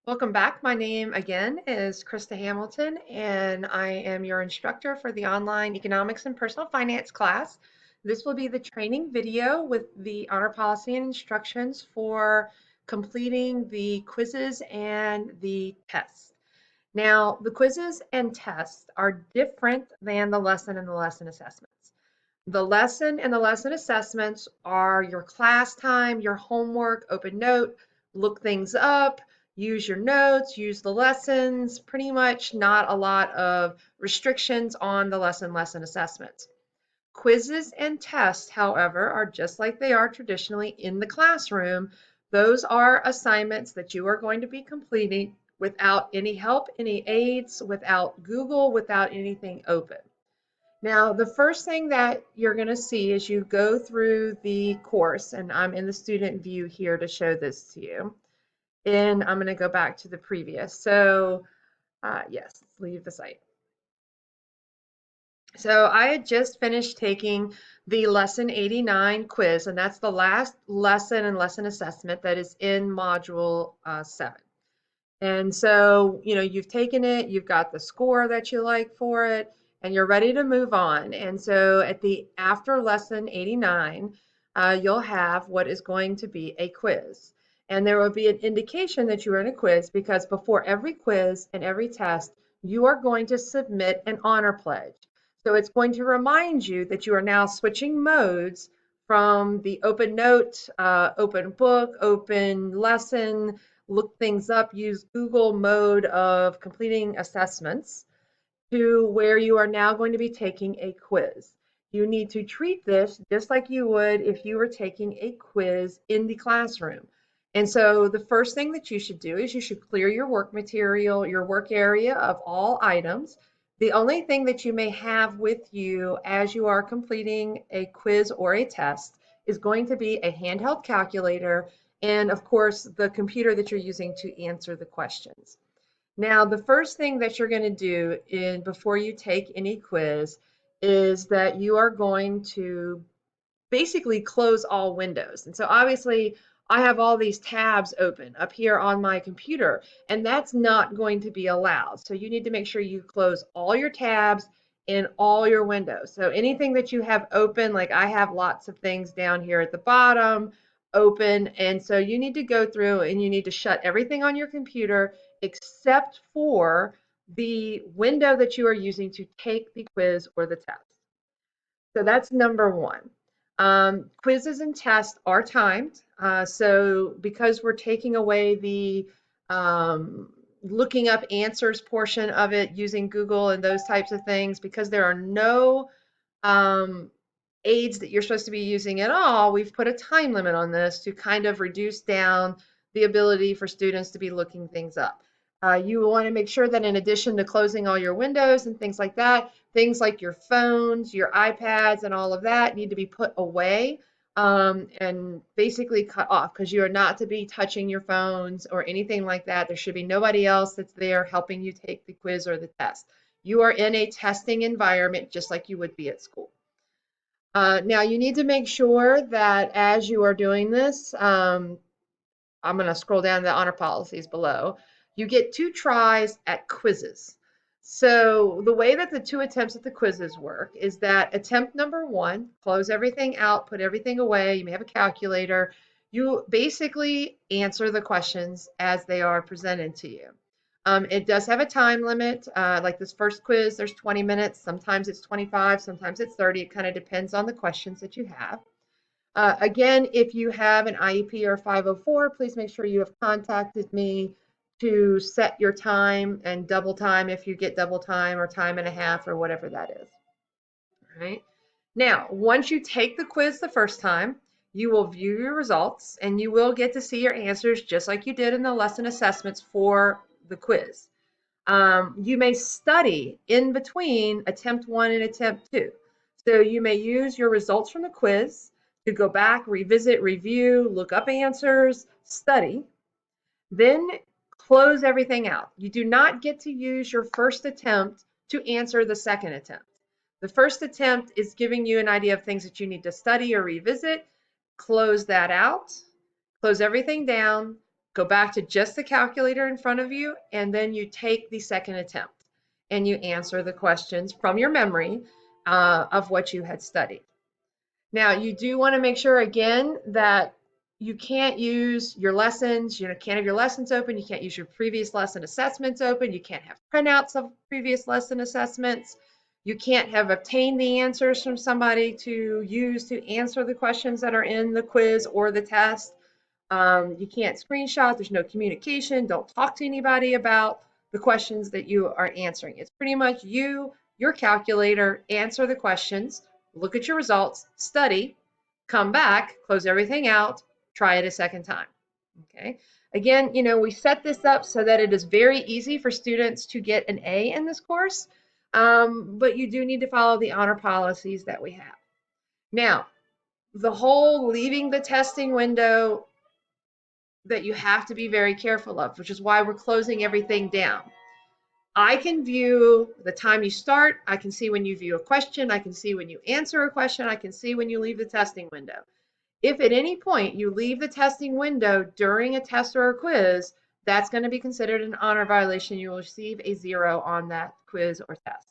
Welcome back. My name again is Krista Hamilton, and I am your instructor for the online economics and personal finance class. This will be the training video with the honor policy and instructions for completing the quizzes and the tests. Now, the quizzes and tests are different than the lesson and the lesson assessments. The lesson and the lesson assessments are your class time, your homework, open note, look things up, use your notes, use the lessons, pretty much not a lot of restrictions on the lesson assessments. Quizzes and tests, however, are just like they are traditionally in the classroom. Those are assignments that you are going to be completing without any help, any aids, without Google, without anything open. Now, the first thing that you're going to see as you go through the course, and I'm in the student view here to show this to you, and I'm going to go back to the previous. So, yes, leave the site. So I had just finished taking the lesson 89 quiz, and that's the last lesson and lesson assessment that is in module 7. And so, you've taken it, you've got the score that you like for it, and you're ready to move on. And so after lesson 89, you'll have what is going to be a quiz. And there will be an indication that you are in a quiz because before every quiz and every test, you are going to submit an honor pledge. So it's going to remind you that you are now switching modes from the open note, open book, open lesson, look things up, use Google mode of completing assessments to where you are now going to be taking a quiz. You need to treat this just like you would if you were taking a quiz in the classroom. And so the first thing that you should do is you should clear your work material, your work area of all items. The only thing that you may have with you as you are completing a quiz or a test is going to be a handheld calculator and, of course, the computer that you're using to answer the questions. Now, the first thing that you're going to do before you take any quiz is that you are going to basically close all windows. And so obviously I have all these tabs open up here on my computer, and that's not going to be allowed. So you need to make sure you close all your tabs in all your windows. So anything that you have open, like I have lots of things down here at the bottom open, and so you need to go through and you need to shut everything on your computer except for the window that you are using to take the quiz or the test. So that's number one. Quizzes and tests are timed. So because we're taking away the looking up answers portion of it using Google and those types of things, because there are no um, aids that you're supposed to be using at all, we've put a time limit on this to kind of reduce down the ability for students to be looking things up. You want to make sure that in addition to closing all your windows and things like that, things like your phones, your iPads, and all of that need to be put away and basically cut off because you are not to be touching your phones or anything like that. There should be nobody else that's there helping you take the quiz or the test. You are in a testing environment just like you would be at school. Now, you need to make sure that as you are doing this, I'm going to scroll down the honor policies below. You get 2 tries at quizzes. So the way that the 2 attempts at the quizzes work is that attempt number 1, close everything out, put everything away. You may have a calculator. You basically answer the questions as they are presented to you. It does have a time limit. Like this first quiz, there's 20 minutes. Sometimes it's 25, sometimes it's 30. It kind of depends on the questions that you have. Again, if you have an IEP or 504, please make sure you have contacted me to set your time and double time if you get double time or time and a half or whatever that is. All right. Now, once you take the quiz the first time, you will view your results and you will get to see your answers just like you did in the lesson assessments for the quiz. You may study in between attempt 1 and attempt 2. So you may use your results from the quiz to go back, revisit, review, look up answers, study, then close everything out. You do not get to use your first attempt to answer the second attempt. The first attempt is giving you an idea of things that you need to study or revisit. Close that out, close everything down, Go back to just the calculator in front of you, and then you take the second attempt and you answer the questions from your memory of what you had studied. Now, you do want to make sure again that you can't use your lessons, can't have your lessons open, you can't use your previous lesson assessments open, you can't have printouts of previous lesson assessments, you can't have obtained the answers from somebody to use to answer the questions that are in the quiz or the test. You can't screenshot, there's no communication, don't talk to anybody about the questions that you are answering. It's pretty much you, your calculator, answer the questions, look at your results, study, come back, close everything out, try it a second time. Okay. Again, we set this up so that it is very easy for students to get an A in this course, but you do need to follow the honor policies that we have. Now, the whole leaving the testing window that you have to be very careful of, which is why we're closing everything down. I can view the time you start, I can see when you view a question, I can see when you answer a question, I can see when you leave the testing window. If at any point you leave the testing window during a test or a quiz, that's going to be considered an honor violation. You will receive a 0 on that quiz or test.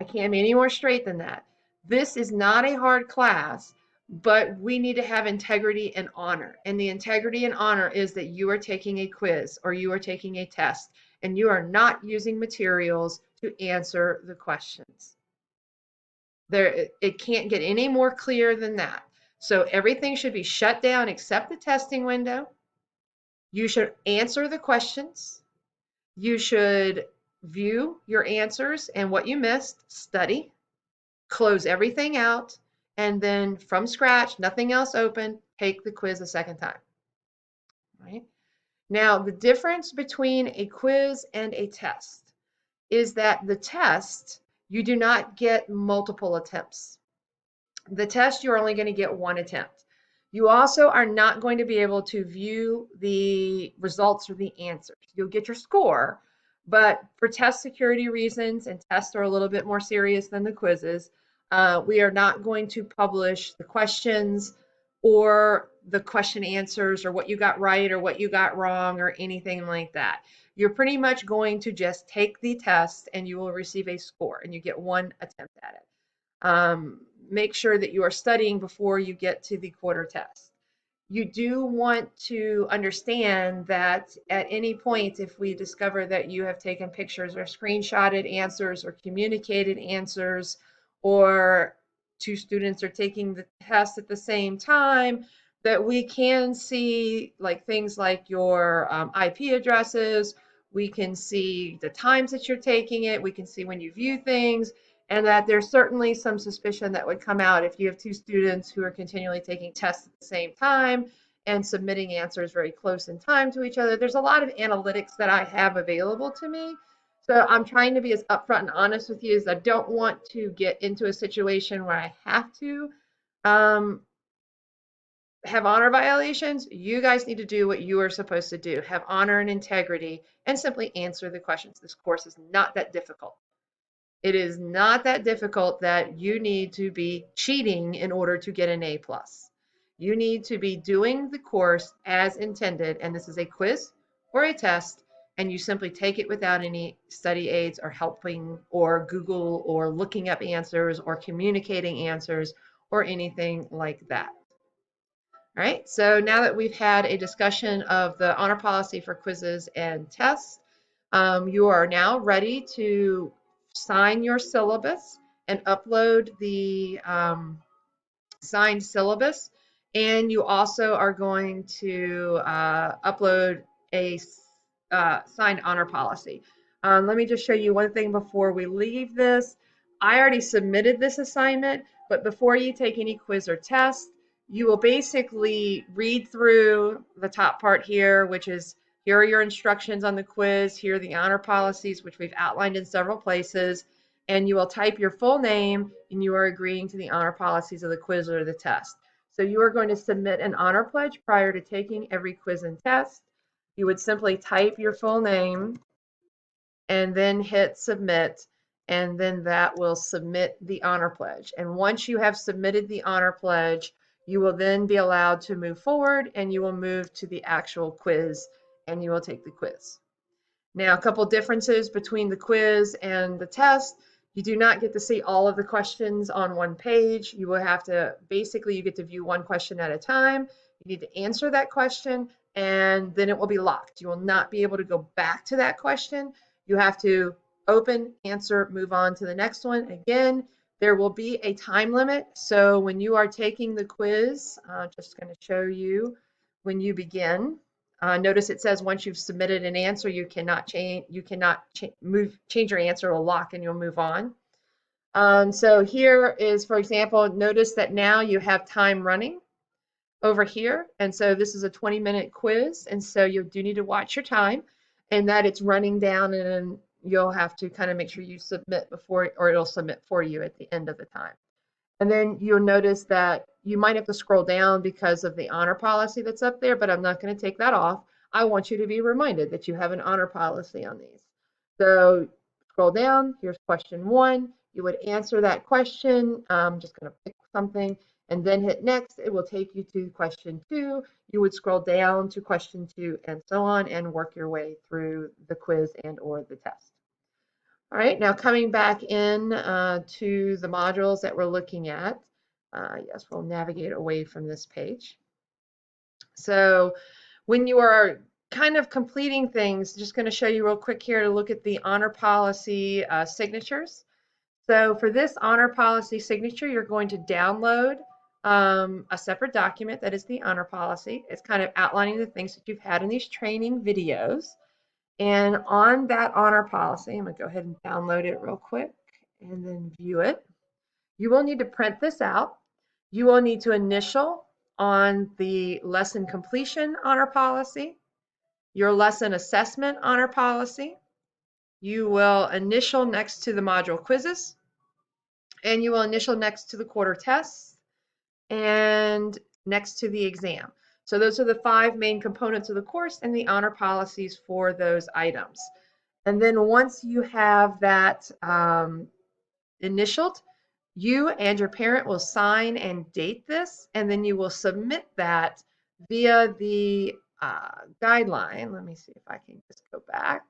I can't be any more straight than that. This is not a hard class, but we need to have integrity and honor. And the integrity and honor is that you are taking a quiz or you are taking a test and you are not using materials to answer the questions. It can't get any more clear than that. So everything should be shut down except the testing window. You should answer the questions. You should view your answers and what you missed, study, close everything out, and then from scratch, nothing else open, take the quiz a second time. Right? Now, the difference between a quiz and a test is that the test, you do not get multiple attempts. The test, you're only going to get one attempt. You also are not going to be able to view the results or the answers. You'll get your score, but for test security reasons, and tests are a little bit more serious than the quizzes, we are not going to publish the questions or the question answers or what you got right or what you got wrong or anything like that. You're pretty much going to just take the test and you will receive a score and you get one attempt at it. Make sure that you are studying before you get to the quarter test. You do want to understand that at any point, if we discover that you have taken pictures or screenshotted answers or communicated answers, or two students are taking the test at the same time, that we can see things like your IP addresses, we can see the times that you're taking it, we can see when you view things, and that there's certainly some suspicion that would come out if you have two students who are continually taking tests at the same time and submitting answers very close in time to each other. There's a lot of analytics that I have available to me. So I'm trying to be as upfront and honest with you as I don't want to get into a situation where I have to have honor violations. You guys need to do what you are supposed to do. Have honor and integrity and simply answer the questions. This course is not that difficult. It is not that difficult that you need to be cheating in order to get an A+. You need to be doing the course as intended, and this is a quiz or a test, and you simply take it without any study aids or helping or Google or looking up answers or communicating answers or anything like that. All right, so now that we've had a discussion of the honor policy for quizzes and tests, you are now ready to sign your syllabus and upload the signed syllabus. And you also are going to upload a signed honor policy. Let me just show you one thing before we leave this. I already submitted this assignment, but before you take any quiz or test, you will basically read through the top part here, which is here are your instructions on the quiz, here are the honor policies, which we've outlined in several places, and you will type your full name and you are agreeing to the honor policies of the quiz or the test. So you are going to submit an honor pledge prior to taking every quiz and test. You would simply type your full name and then hit submit, and then that will submit the honor pledge. And once you have submitted the honor pledge, You will then be allowed to move forward and you will move to the actual quiz and you will take the quiz. Now, a couple differences between the quiz and the test. You do not get to see all of the questions on one page. You will have to, basically, you get to view one question at a time. You need to answer that question, and then it will be locked. You will not be able to go back to that question. You have to open, answer, move on to the next one. Again, there will be a time limit. So when you are taking the quiz, I'm just going to show you when you begin. Notice it says once you've submitted an answer, you cannot change your answer to lock and you'll move on. So here is, for example, notice that now you have time running over here. And so this is a 20-minute quiz. And so you do need to watch your time and that it's running down, and then you'll have to kind of make sure you submit before, or it'll submit for you at the end of the time. And then you'll notice that you might have to scroll down because of the honor policy that's up there, but I'm not going to take that off. I want you to be reminded that you have an honor policy on these. So scroll down, here's question 1. You would answer that question. I'm just going to pick something and then hit next. It will take you to question 2. You would scroll down to question 2 and so on and work your way through the quiz and or the test. All right, now coming back in to the modules that we're looking at. Yes, we'll navigate away from this page. So when you are kind of completing things, just going to show you real quick here to look at the honor policy signatures. So for this honor policy signature, you're going to download a separate document that is the honor policy. It's kind of outlining the things that you've had in these training videos. And on that honor policy, I'm going to go ahead and download it real quick and then view it. You will need to print this out. You will need to initial on the lesson completion honor policy, your lesson assessment honor policy. You will initial next to the module quizzes, and you will initial next to the quarter tests and next to the exam. So those are the 5 main components of the course and the honor policies for those items. And then once you have that initialed, you and your parent will sign and date this, and then you will submit that via the guideline. Let me see if I can just go back.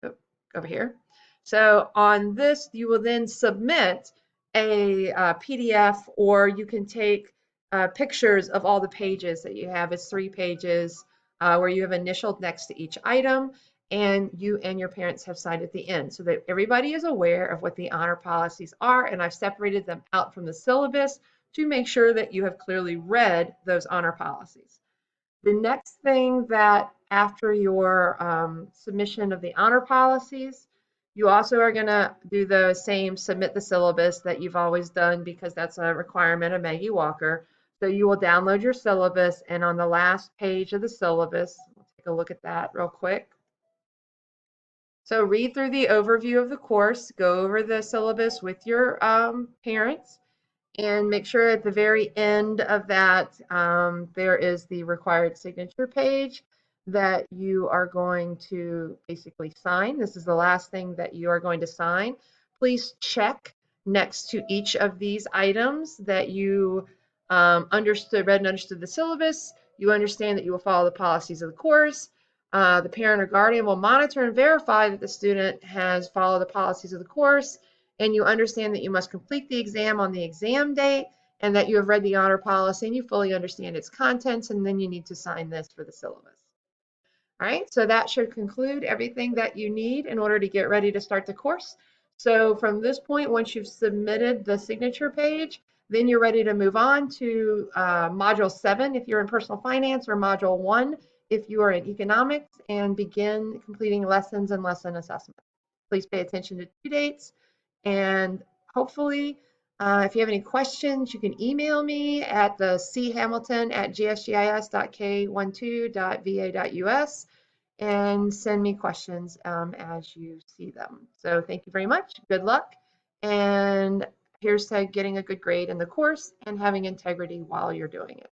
Oh, over here. So on this, you will then submit a PDF, or you can take pictures of all the pages that you have. It's 3 pages where you have initialed next to each item, and you and your parents have signed at the end so that everybody is aware of what the honor policies are. And I've separated them out from the syllabus to make sure that you have clearly read those honor policies. The next thing that after your submission of the honor policies, you also are going to do the same submit the syllabus that you've always done, because that's a requirement of Maggie Walker. So you will download your syllabus, and on the last page of the syllabus, we'll take a look at that real quick. So read through the overview of the course, go over the syllabus with your parents, and make sure at the very end of that there is the required signature page that you are going to basically sign. This is the last thing that you are going to sign. Please check next to each of these items that you read and understood the syllabus. You understand that you will follow the policies of the course. The parent or guardian will monitor and verify that the student has followed the policies of the course, and you understand that you must complete the exam on the exam date, and that you have read the honor policy and you fully understand its contents, and then you need to sign this for the syllabus. All right, so that should conclude everything that you need in order to get ready to start the course. So from this point, once you've submitted the signature page, then you're ready to move on to Module 7 if you're in personal finance, or Module 1 if you are in economics, and begin completing lessons and lesson assessment. Please pay attention to due dates, and hopefully if you have any questions, you can email me at the chamilton@gsgis.k12.va.us and send me questions as you see them. So thank you very much. Good luck. And here's to getting a good grade in the course and having integrity while you're doing it.